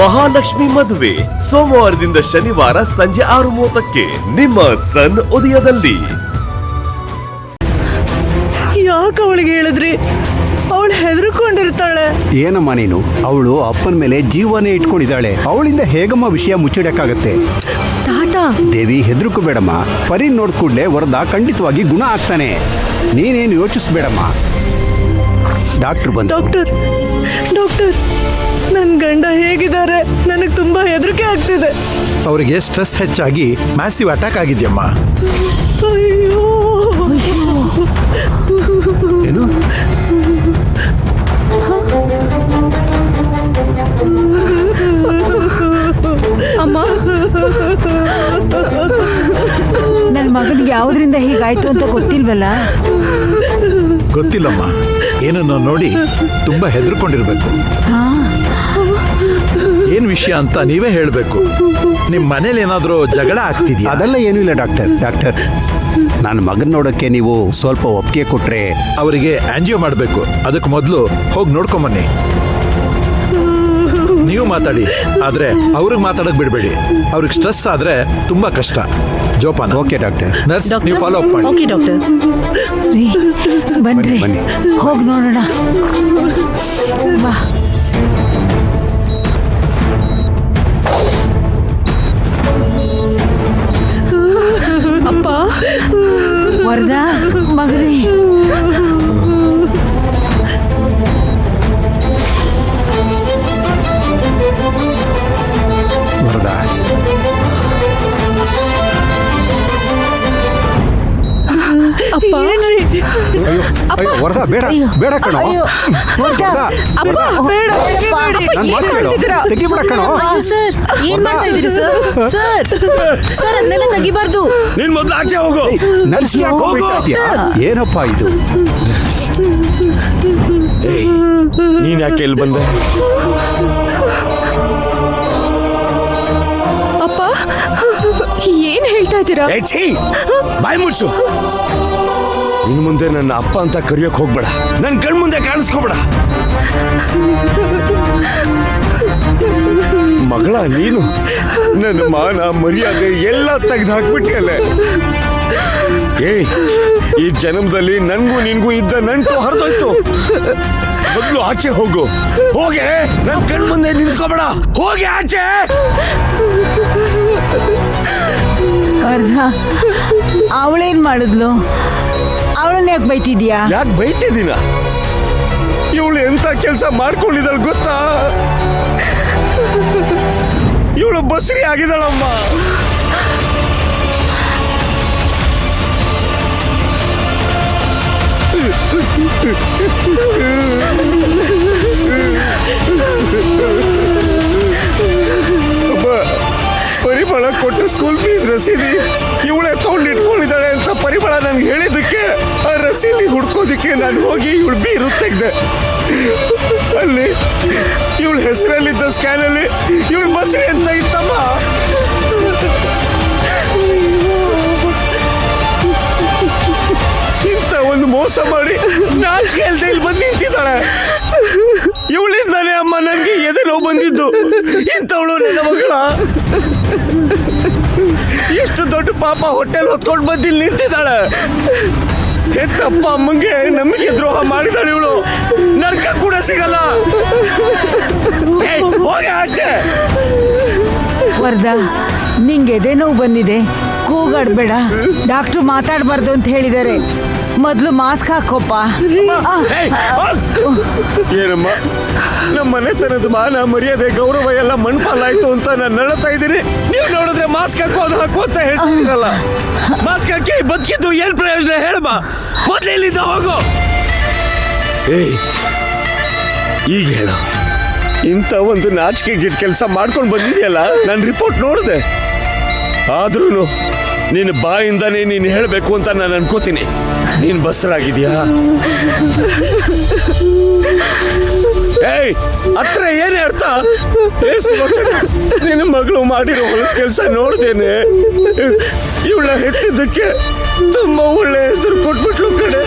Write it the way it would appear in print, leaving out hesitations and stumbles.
ಮಹಾಲಕ್ಷ್ಮಿ ಮದುವೆ ಸೋಮವಾರದಿಂದ ಶನಿವಾರ ಸಂಜೆ 6:30ಕ್ಕೆ ನಿಮ್ಮ ಸನ್ ಉದಯದಲ್ಲಿ. ಯಾಕೆ ಅವಳಿಗೆ ಹೇಳಿದ್ರಿ? ಅವಳು ಹೆದರ್ಕೊಂಡಿರ್ತಾಳೆ. ಏನಮ್ಮ ನೀನು? ಅವಳು ಅಪ್ಪನ ಮೇಲೆ ಜೀವನೇ ಇಟ್ಕೊಂಡಿದ್ದಾಳೆ. ಅವಳಿಂದ ಹೇಗಮ್ಮ ವಿಷಯ ಮುಚ್ಚಿಡಕ್ಕಾಗತ್ತೆ? ದೇವಿ, ಹೆದರ್ಕೋಬೇಡಮ್ಮ. ಪರಿ ನೋಡ್ ಕೂಡ್ಲೆ ವರದ ಖಂಡಿತವಾಗಿ ಗುಣ ಆಗ್ತಾನೆ. ನೀನೇನು ಯೋಚಿಸ್ಬೇಡಮ್ಮ. ಡಾಕ್ಟರ್ ಬಂದ. ಡಾಕ್ಟರ್, ನನ್ನ ಗಂಡ ಹೇಗಿದ್ದಾರೆ? ನನಗೆ ತುಂಬಾ ಹೆದರಿಕೆ ಆಗ್ತಿದೆ. ಅವರಿಗೆ ಸ್ಟ್ರೆಸ್ ಹೆಚ್ಚಾಗಿ ಮ್ಯಾಸಿವ್ ಅಟ್ಯಾಕ್ ಆಗಿದೆಯಮ್ಮ. ಅಯ್ಯೋ, ಏನು? ಅಮ್ಮ, ನನ್ನ ಮಗನಿಗೆ ಯಾವ್ದ್ರಿಂದ ಹೀಗಾಯ್ತು ಅಂತ ಗೊತ್ತಿಲ್ವಲ್ಲ? ಗೊತ್ತಿಲ್ಲಮ್ಮ. ಏನನ್ನ ನೋಡಿ ತುಂಬಾ ಹೆದರ್ಕೊಂಡಿರ್ಬೇಕು. ಏನ್ ವಿಷಯ ಅಂತ ನೀವೇ ಹೇಳ್ಬೇಕು. ನಿಮ್ ಮನೇಲಿ ಏನಾದ್ರೂ ಜಗಳ ಆಗ್ತಿದ್ಯಾ? ಅದೆಲ್ಲ ಏನೂ ಇಲ್ಲ ಡಾಕ್ಟರ್. ನನ್ನ ಮಗನ ನೋಡಕ್ಕೆ ನೀವು ಸ್ವಲ್ಪ ಒಪ್ಪಿಗೆ ಕೊಟ್ರೆ. ಅವರಿಗೆ ಆಂಜಿಯೋ ಮಾಡಬೇಕು. ಅದಕ್ಕೆ ಮೊದಲು ಹೋಗಿ ನೋಡ್ಕೊಂಬನ್ನಿ. ನೀವು ಮಾತಾಡಿ, ಆದ್ರೆ ಅವ್ರಿಗೆ ಮಾತಾಡಕ್ ಬಿಡಬೇಡಿ. ಅವ್ರಿಗೆ ಸ್ಟ್ರೆಸ್ ಆದ್ರೆ ತುಂಬಾ ಕಷ್ಟ. ಜೋಪಾನ. Okay doctor. ನರ್ಸ್, ನೀವು ಫಾಲೋ ಅಪ್ ಮಾಡಿ. Okay doctor. ಬನ್ನಿ, ಹೋಗಿ ನೋಡೋಣ. ಬಾ. ಅಪ್ಪ, ವರದ ಮಗನೇ. ವರದ, ಅಪ್ಪ, ಅಯ್ಯೋ ವರದ, ಬೇಡ ಕಣೋ. ತೆಗಿಬೇಡ ಕಣೋ. ಸರ್, ಏನ್ ಮಾಡ್ತಾ ಇದೀರಿ ಸರ್? ಸರ್ ಅದನ್ನೆಲ್ಲ ತೆಗಿಬಾರ್ದು. ನೀನ್ ಮೊದಲು ಆಚೆ ಹೋಗು. ನರ್ಸ್ ಏನಪ್ಪ ಇದು? ನೀನ್ ಯಾಕೆ ಇಲ್ಲಿ ಬಂದೆ? ಅಪ್ಪ, ಏನ್ ಹೇಳ್ತಾ ಇದ್ದೀರಾ? ಬಾಯ್ ಮುಚ್ಚು. ಇನ್ ಮುಂದೆ ನನ್ನ ಅಪ್ಪ ಅಂತ ಕರೆಯೋಕ್ ಹೋಗ್ಬೇಡ. ನನ್ ಕಣ್ ಮುಂದೆ ಕಾಣಿಸ್ಕೋಬೇಡ. ಮಗಳ ನೀನು ನನ್ನ ಮಾನ ಮರ್ಯಾದೆ ಎಲ್ಲ ತೆಗೆದು ಹಾಕ್ಬಿಟ್ಟಿಯಲ್ಲ. ಈ ಜನ್ಮದಲ್ಲಿ ನನ್ಗೂ ನಿನ್ಗೂ ಇದ್ದ ನಂಟು ಹರಿದೋಯ್ತು. ಮೊದಲು ಆಚೆ ಹೋಗು. ಹೋಗೆ, ನನ್ ಕಣ್ ಮುಂದೆ ನಿಂತ್ಕೋಬೇಡ. ಹೋಗಿ ಆಚೆ. ಅವಳೇನ್ ಮಾಡಿದ್ಲು? ಅವಳನ್ನ ಯಾಕೆ ಬೈತಿದ್ಯಾ? ಯಾಕೆ ಬೈತಿದ್ದೀನ? ಇವಳು ಎಂತ ಕೆಲಸ ಮಾಡ್ಕೊಂಡಿದ್ದಾಳ ಗೊತ್ತಾ? ಇವಳು ಬಸ್ರಿ ಆಗಿದ್ದಾಳಮ್ಮ. ಪರಿಮಳ ಕೊಟ್ಟ ಸ್ಕೂಲ್ ಫೀಸ್ ರಸೀದಿ ಇವಳೆ ತಗೊಂಡು ಇಟ್ಕೊಂಡಿದ್ದಾಳೆ ಅಂತ ಪರಿಮಳ ನನ್ಗೆ ಹೇಳಿದ್ದಕ್ಕೆ ಆ ರಸೀದಿ ಹುಡ್ಕೋದಿಕ್ಕೆ ನಾನು ಹೋಗಿ ಇವಳು ಬೀರು ತೆಗ್ದೆ. ಅಲ್ಲಿ ಇವಳ ಹೆಸರಲ್ಲಿದ್ದ ಸ್ಕ್ಯಾನಲ್ಲಿ ಇವಳು ಬಸ್ರಿ ಅಂತ ಇತ್ತಮ್ಮ. ಇಂಥ ಒಂದು ಮೋಸ ಮಾಡಿ ನಾಚಿಕೆ ಇಲ್ದೆ ಇಲ್ಲಿ ಬಂದು ನಿಂತಿದ್ದಾಳೆ. ಇವಳಿಂದಾನೆ ಅಮ್ಮ ನನಗೆ ಎದೆ ನೋವು ಬಂದಿದ್ದು. ಇಂಥವಳು ನನ್ನ ಮಗಳ. ಎಷ್ಟು ದೊಡ್ಡ ಪಾಪ ಹೊಟ್ಟೆಲ್ ಹೊತ್ಕೊಂಡು ಬಂದು ಇಲ್ಲಿ ನಿಂತಿದ್ದಾಳೆ. ಹೆತ್ತಪ್ಪ ಅಮ್ಮಂಗೆ ನಮಗೆ ದ್ರೋಹ ಮಾಡಿದಾಳೆ ಇವಳು. ನರ್ಕ ಕೂಡ ಸಿಗಲ್ಲ. ಹೋಗಿ ಆಚೆ. ವರದ, ನಿಂಗೆ ಎದೆ ನೋವು ಬಂದಿದೆ, ಕೂಗಾಡ್ಬೇಡ. ಡಾಕ್ಟ್ರು ಮಾತಾಡಬಾರ್ದು ಅಂತ ಹೇಳಿದ್ದಾರೆ. ಮೊದಲು ಮಾಸ್ಕ್ ಹಾಕೋಪ್ಪ. ಏನಮ್ಮ, ನಮ್ಮ ಮನೆತನದ ಮಾನ ಮರ್ಯಾದೆ ಗೌರವ ಎಲ್ಲ ಮಣ್ಪಾಲಾಯ್ತು ಅಂತ ನಾನು ನಡತಾ ಇದ್ದೀನಿ. ನೀವು ನೋಡಿದ್ರೆ ಮಾಸ್ಕ್ ಹಾಕು ಅಂತ ಹೇಳ್ತಿದ್ದೀರಲ್ಲ. ಮಾಸ್ಕ್ ಹಾಕಿ ಬದುಕಿದ್ದು ಏನ್ ಪ್ರಯೋಜನ ಹೇಳಮ್ಮ. ಮೊದಲು ಇಲ್ಲಿಂದ ಹೋಗು. ಈಗ ಹೇಳ, ಇಂಥ ಒಂದು ನಾಚಿಕೆ ಗಿಟ್ ಕೆಲಸ ಮಾಡ್ಕೊಂಡು ಬಂದಿದೆಯಲ್ಲ. ನಾನು ರಿಪೋರ್ಟ್ ನೋಡಿದೆ. ಆದ್ರೂ ನಿನ್ನ ಬಾಯಿಂದಾನೇ ನೀನು ಹೇಳಬೇಕು ಅಂತ ನಾನು ಅನ್ಕೋತೀನಿ. ನೀನು ಬಸ್ರಾಗಿದ್ಯಾ? ಹತ್ರ ಏನೇ ಅರ್ಥ? ನಿನ್ನ ಮಗಳು ಮಾಡಿರೋ ಹೊಲಸ ಕೆಲಸ ನೋಡ್ದೇನೆ. ಇವಳ ಹೆತ್ತಿದ್ದಕ್ಕೆ ತುಂಬಾ ಒಳ್ಳೆ ಹೆಸರು ಕೊಟ್ಬಿಟ್ಲು ಕಡೆ.